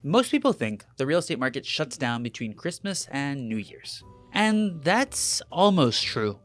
Most people think the real estate market shuts down between Christmas and New Year's. And that's almost true.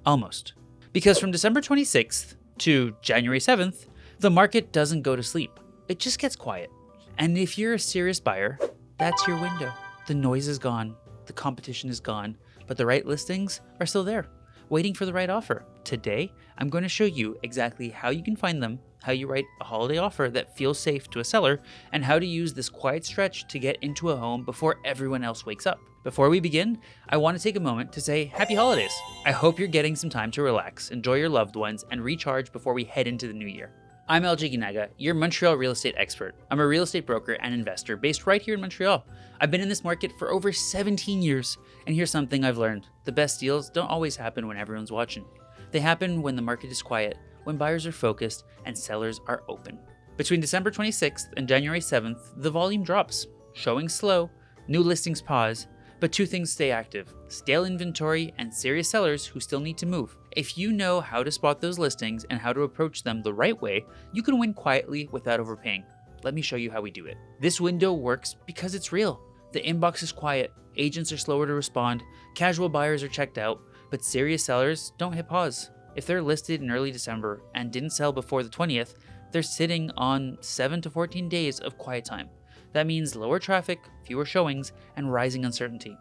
Almost. Because from December 26th to January 7th, the market doesn't go to sleep. It just gets quiet. And if you're a serious buyer, that's your window. The noise is gone, the competition is gone, but the right listings are still there, waiting for the right offer. Today, I'm going to show you exactly how you can find them, how you write a holiday offer that feels safe to a seller, and how to use this quiet stretch to get into a home before everyone else wakes up. Before we begin, I want to take a moment to say happy holidays. I hope you're getting some time to relax, enjoy your loved ones, and recharge before we head into the new year. I'm LJ Aguinaga, your Montreal real estate expert. I'm a real estate broker and investor based right here in Montreal. I've been in this market for over 17 years, and here's something I've learned. The best deals don't always happen when everyone's watching. They happen when the market is quiet, when buyers are focused, and sellers are open. Between December 26th and January 7th, the volume drops. Showings slow, new listings pause, but two things stay active: stale inventory and serious sellers who still need to move. If you know how to spot those listings and how to approach them the right way, you can win quietly without overpaying. Let me show you how we do it. This window works because it's real. The inbox is quiet, agents are slower to respond, casual buyers are checked out, but serious sellers don't hit pause. If they're listed in early December and didn't sell before the 20th, they're sitting on 7 to 14 days of quiet time. That means lower traffic, fewer showings, and rising uncertainty.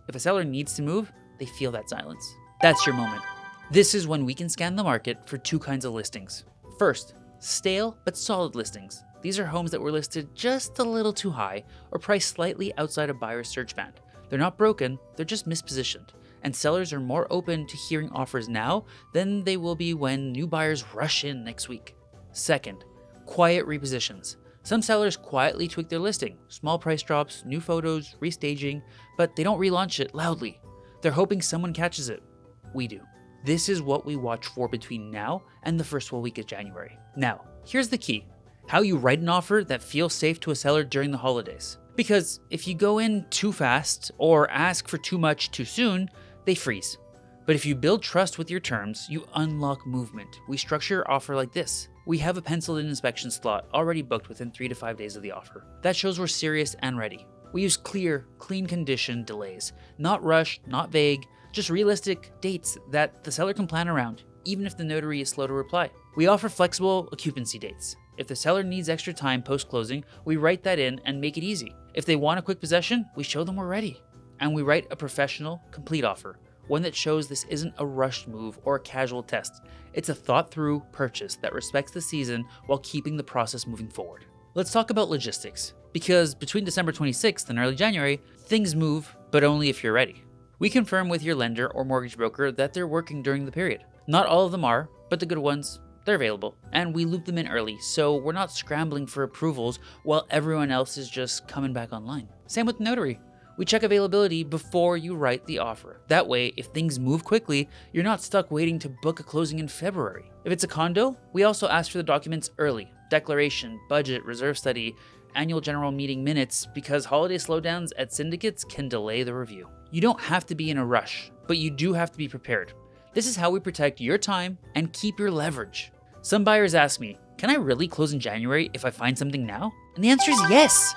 If a seller needs to move, they feel that silence. That's your moment. This is when we can scan the market for two kinds of listings. First, stale but solid listings. These are homes that were listed just a little too high or priced slightly outside a buyer's search band. They're not broken, they're just mispositioned. And sellers are more open to hearing offers now than they will be when new buyers rush in next week. Second, quiet repositions. Some sellers quietly tweak their listing, small price drops, new photos, restaging, but they don't relaunch it loudly. They're hoping someone catches it. We do. This is what we watch for between now and the first full week of January. Now, here's the key: how you write an offer that feels safe to a seller during the holidays. Because if you go in too fast or ask for too much too soon, they freeze. But if you build trust with your terms, you unlock movement. We structure your offer like this. We have a penciled-in inspection slot already booked within 3 to 5 days of the offer. That shows we're serious and ready. We use clear, clean condition delays. Not rushed, not vague, just realistic dates that the seller can plan around, even if the notary is slow to reply. We offer flexible occupancy dates. If the seller needs extra time post-closing, we write that in and make it easy. If they want a quick possession, we show them we're ready. And we write a professional, complete offer. One that shows this isn't a rushed move or a casual test. It's a thought-through purchase that respects the season while keeping the process moving forward. Let's talk about logistics, because between December 26th and early January, things move, but only if you're ready. We confirm with your lender or mortgage broker that they're working during the period. Not all of them are, but the good ones, they're available, and we loop them in early, so we're not scrambling for approvals while everyone else is just coming back online. Same with notary. We check availability before you write the offer. That way, if things move quickly, you're not stuck waiting to book a closing in February. If it's a condo, we also ask for the documents early: declaration, budget, reserve study, annual general meeting minutes, because holiday slowdowns at syndicates can delay the review. You don't have to be in a rush, but you do have to be prepared. This is how we protect your time and keep your leverage. Some buyers ask me, can I really close in January if I find something now? And the answer is yes,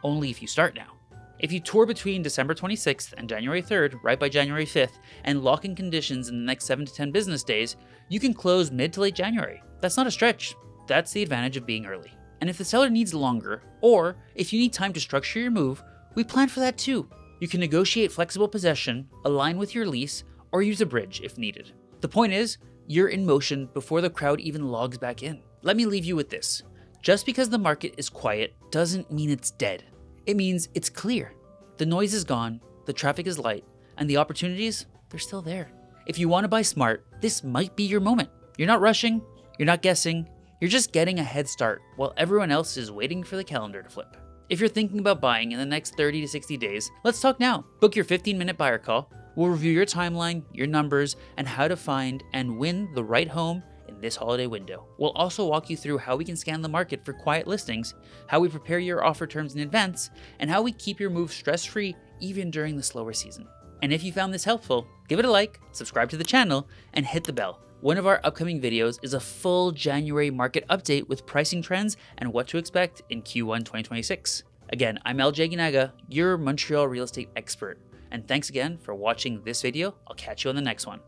only if you start now. If you tour between December 26th and January 3rd, right by January 5th, and lock in conditions in the next 7 to 10 business days, you can close mid to late January. That's not a stretch. That's the advantage of being early. And if the seller needs longer, or if you need time to structure your move, we plan for that too. You can negotiate flexible possession, align with your lease, or use a bridge if needed. The point is, you're in motion before the crowd even logs back in. Let me leave you with this. Just because the market is quiet doesn't mean it's dead. It means it's clear. The noise is gone, the traffic is light, and the opportunities, they're still there. If you want to buy smart, this might be your moment. You're not rushing, you're not guessing, you're just getting a head start while everyone else is waiting for the calendar to flip. If you're thinking about buying in the next 30 to 60 days, let's talk now. Book your 15-minute buyer call. We'll review your timeline, your numbers, and how to find and win the right home in this holiday window. We'll also walk you through how we can scan the market for quiet listings, how we prepare your offer terms in advance, and how we keep your move stress-free even during the slower season. And if you found this helpful, give it a like, subscribe to the channel, and hit the bell. One of our upcoming videos is a full January market update with pricing trends and what to expect in Q1 2026. Again, I'm LJ Aguinaga, your Montreal real estate expert. And thanks again for watching this video. I'll catch you on the next one.